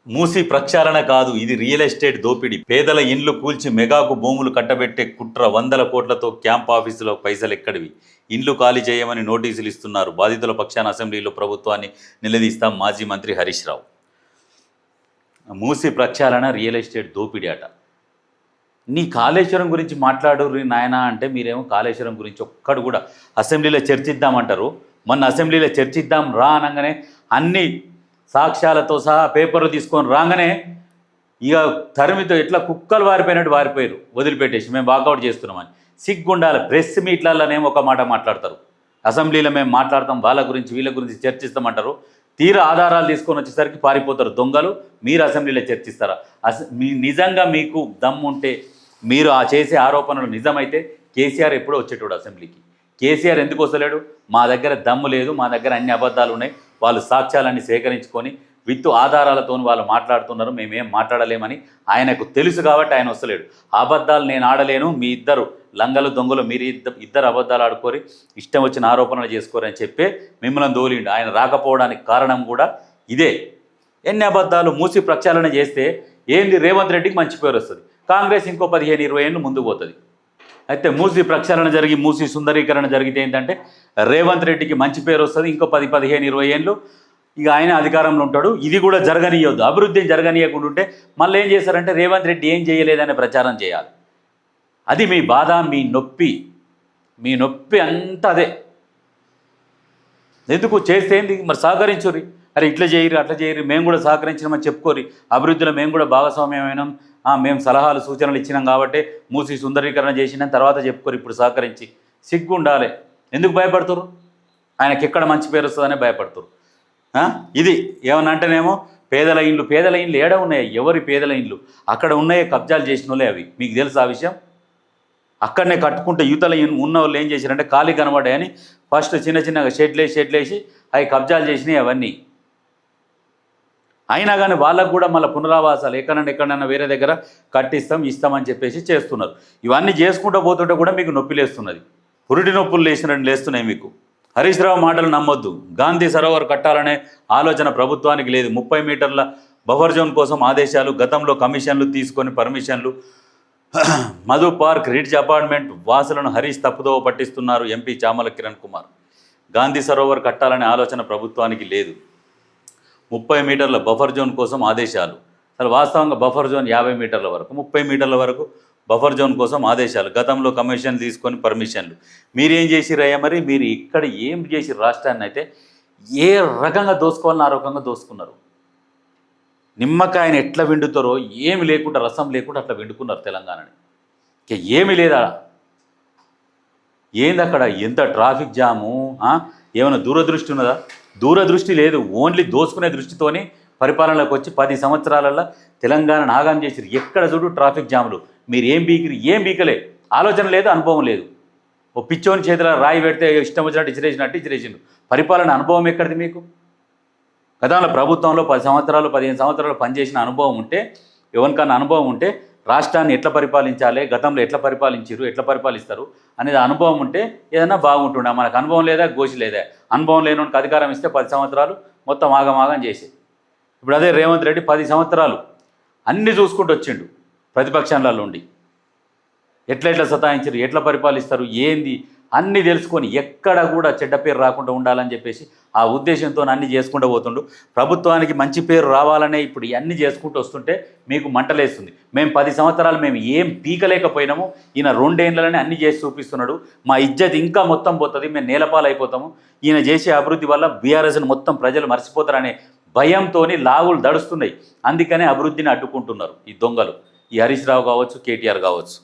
మూసి ప్రక్షాళన కాదు, ఇది రియల్ ఎస్టేట్ దోపిడీ. పేదల ఇండ్లు కూల్చి మెగాకు భూములు కట్టబెట్టే కుట్ర. 100 కోట్లతో క్యాంప్ ఆఫీసులో పైసలు ఎక్కడివి? ఇండ్లు ఖాళీ చేయమని నోటీసులు ఇస్తున్నారు. బాధితుల పక్షాన అసెంబ్లీలో ప్రభుత్వాన్ని నిలదీస్తాం మాజీ మంత్రి హరీష్ రావు. మూసి ప్రక్షాళన రియల్ ఎస్టేట్ దోపిడీ అట. నీ కాళేశ్వరం గురించి మాట్లాడు నాయన అంటే మీరేమో కాళేశ్వరం గురించి ఒక్కడు కూడా అసెంబ్లీలో చర్చిద్దామంటారు. మొన్న అసెంబ్లీలో చర్చిద్దాం రా అనగానే అన్ని సాక్ష్యాలతో సహా పేపర్లు తీసుకొని రాగానే ఇక తరిమితో ఎట్లా కుక్కలు వారిపోయినట్టు వారిపోయారు, వదిలిపెట్టేసి మేము వాకౌట్ చేస్తున్నామని. సిగ్గుండాలి. ప్రెస్ మీట్లలోనేమో ఒక మాట మాట్లాడతారు, అసెంబ్లీలో మేము మాట్లాడతాం వాళ్ళ గురించి వీళ్ళ గురించి చర్చిస్తామంటారు. తీర ఆధారాలు తీసుకొని వచ్చేసరికి పారిపోతారు దొంగలు. మీరు అసెంబ్లీలో చర్చిస్తారా? నిజంగా మీకు దమ్ముంటే మీరు చేసే ఆరోపణలు నిజమైతే కేసీఆర్ ఎప్పుడో వచ్చేటోడు అసెంబ్లీకి. కేసీఆర్ ఎందుకు వస్తలేడు? మా దగ్గర దమ్ము లేదు, మా దగ్గర అన్ని అబద్ధాలు ఉన్నాయి, వాళ్ళు సాక్ష్యాలన్నీ సేకరించుకొని విత్ ఆధారాలతో వాళ్ళు మాట్లాడుతున్నారు, మేమేం మాట్లాడలేమని ఆయనకు తెలుసు కాబట్టి ఆయన వస్తలేడు. అబద్ధాలు నేను ఆడలేను, మీ ఇద్దరు లంగలు దొంగలు మీరు ఇద్దరు అబద్ధాలు ఆడుకోరి, ఇష్టం వచ్చిన ఆరోపణలు చేసుకోరు అని చెప్పే మిమ్మల్ని దోలిండు. ఆయన రాకపోవడానికి కారణం కూడా ఇదే. ఎన్ని అబద్ధాలు మూసి ప్రక్షాళన చేస్తే ఏంది? రేవంత్ రెడ్డికి మంచి పేరు వస్తుంది, కాంగ్రెస్ ఇంకో 15-20 ఏళ్ళు ముందుకు పోతుంది. అయితే మూసి ప్రక్షాళన జరిగి మూసి సుందరీకరణ జరిగితే ఏంటంటే రేవంత్ రెడ్డికి మంచి పేరు వస్తుంది, ఇంకో 10-15-20 ఏళ్ళు ఇక ఆయన అధికారంలో ఉంటాడు. ఇది కూడా జరగనీయొద్దు, అభివృద్ధిని జరగనీయకుండా ఉంటే మళ్ళీ ఏం చేస్తారంటే రేవంత్ రెడ్డి ఏం చేయలేదనే ప్రచారం చేయాలి. అది మీ బాధ, మీ నొప్పి అంతా అదే. ఎందుకు చేస్తే ఏంది మరి? సహకరించురి. అరే ఇట్లా చేయరు అట్లా చేయరు, మేము కూడా సహకరించినామని చెప్పుకోరి. అభివృద్ధిలో మేము కూడా భాగస్వామ్యమైనాం, మేము సలహాలు సూచనలు ఇచ్చినాం కాబట్టి మూసి సుందరీకరణ చేసినాం తర్వాత చెప్పుకోరు. ఇప్పుడు సహకరించి సిగ్గు ఉండాలి. ఎందుకు భయపడుతురు? ఆయనకి ఎక్కడ మంచి పేరు వస్తుందనే భయపడుతురు. ఇది ఏమన్నా అంటేనేమో పేదల ఇండ్లు ఏడ ఉన్నాయి? ఎవరి పేదల ఇండ్లు అక్కడ ఉన్నాయే, కబ్జాలు చేసిన వాళ్ళే అవి. మీకు తెలుసు ఆ విషయం? అక్కడనే కట్టుకుంటే యువతల ఉన్న వాళ్ళు ఏం చేశారంటే ఖాళీ కనబడ్డాయని ఫస్ట్ చిన్నగా షెడ్లేసి అవి కబ్జాలు చేసినాయి అవన్నీ. అయినా కానీ వాళ్ళకు కూడా మళ్ళీ పునరావాసాలు ఎక్కడైనా వేరే దగ్గర ఇస్తామని చెప్పేసి చేస్తున్నారు. ఇవన్నీ చేసుకుంటూ పోతుంటే కూడా మీకు నొప్పి లేస్తున్నది, పురిటి నొప్పులు లేస్తున్నాయి మీకు. హరీష్ రావు మాటలు నమ్మొద్దు. గాంధీ సరోవర్ కట్టాలనే ఆలోచన ప్రభుత్వానికి లేదు. 30 మీటర్ల బఫర్ జోన్ కోసం ఆదేశాలు, గతంలో కమిషన్లు తీసుకొని పర్మిషన్లు. మధు పార్క్ రిడ్జ్ అపార్ట్మెంట్ వాసులను హరీష్ తప్పుదోవ పట్టిస్తున్నారు ఎంపీ చామల కిరణ్ కుమార్. గాంధీ సరోవర్ కట్టాలనే ఆలోచన ప్రభుత్వానికి లేదు. 30 మీటర్ల బఫర్ జోన్ కోసం ఆదేశాలు. అసలు వాస్తవంగా బఫర్ జోన్ 50 మీటర్ల వరకు, 30 మీటర్ల వరకు బఫర్ జోన్ కోసం ఆదేశాలు, గతంలో కమిషన్ తీసుకొని పర్మిషన్లు. మీరేం చేసిరయ్యా? మరి మీరు ఇక్కడ ఏం చేసి రాష్ట్రాన్ని అయితే ఏ రకంగా దోసుకోవాలని ఆ రకంగా దోసుకున్నారు. నిమ్మకాయని ఎట్లా విండుతారో ఏమి లేకుండా, రసం లేకుండా అట్లా విండుకున్నారు తెలంగాణని. ఇక ఏమీ లేదా. ఏంది అక్కడ? ఎంత ట్రాఫిక్ జాము? ఏమైనా దూరదృష్టి ఉన్నదా? దూరదృష్టి లేదు. ఓన్లీ దోసుకునే దృష్టితోని పరిపాలనలోకి వచ్చి 10 సంవత్సరాలలో తెలంగాణ నాగం చేసిరు. ఎక్కడ చూడు ట్రాఫిక్ జాములు. మీరు ఏం బీకలే. ఆలోచన లేదు, అనుభవం లేదు. ఓ పిచ్చోని చేతిలో రాయి పెడితే ఇష్టం వచ్చినట్టు ఇచ్చిరేసిండు. పరిపాలన అనుభవం ఎక్కడిది మీకు? గతంలో ప్రభుత్వంలో 10 సంవత్సరాలు 15 సంవత్సరాలు పనిచేసిన అనుభవం ఉంటే, ఎవరికన్నా అనుభవం ఉంటే రాష్ట్రాన్ని ఎట్లా పరిపాలించాలి, గతంలో ఎట్లా పరిపాలించారు, ఎట్లా పరిపాలిస్తారు అనేది అనుభవం ఉంటే ఏదైనా బాగుంటుండే. మనకు అనుభవం లేదా, గోషి లేదా. అనుభవం లేనివానికి అధికారం ఇస్తే 10 సంవత్సరాలు మొత్తం ఆగమాగం చేసే. ఇప్పుడు అదే రేవంత్ రెడ్డి 10 సంవత్సరాలు అన్నీ చూసుకుంటూ వచ్చిండు. ప్రతిపక్షాలలో ఉండి ఎట్లా సతాయించారు, ఎట్లా పరిపాలిస్తారు, ఏంది అన్నీ తెలుసుకొని ఎక్కడ కూడా చెడ్డ పేరు రాకుండా ఉండాలని చెప్పేసి ఆ ఉద్దేశంతో అన్నీ చేసుకుంటూ పోతుండు. ప్రభుత్వానికి మంచి పేరు రావాలనే ఇప్పుడు ఇవన్నీ చేసుకుంటూ వస్తుంటే మీకు మంటలేస్తుంది. మేము 10 సంవత్సరాలు మేము ఏం పీకలేకపోయినాము, ఈయన 2 ఏళ్ళలోనే అన్నీ చేసి చూపిస్తున్నాడు. మా ఇజ్జత్ ఇంకా మొత్తం పోతుంది, మేము నేలపాలు అయిపోతాము. ఈయన చేసే అభివృద్ధి వల్ల బీఆర్ఎస్ని మొత్తం ప్రజలు మర్చిపోతారనే భయంతో లాగులు దడుస్తున్నాయి. అందుకనే అభివృద్ధిని అడ్డుకుంటున్నారు ఈ దొంగలు, ఈ హరీష్ రావు కావచ్చు, కేటీఆర్ కావచ్చు.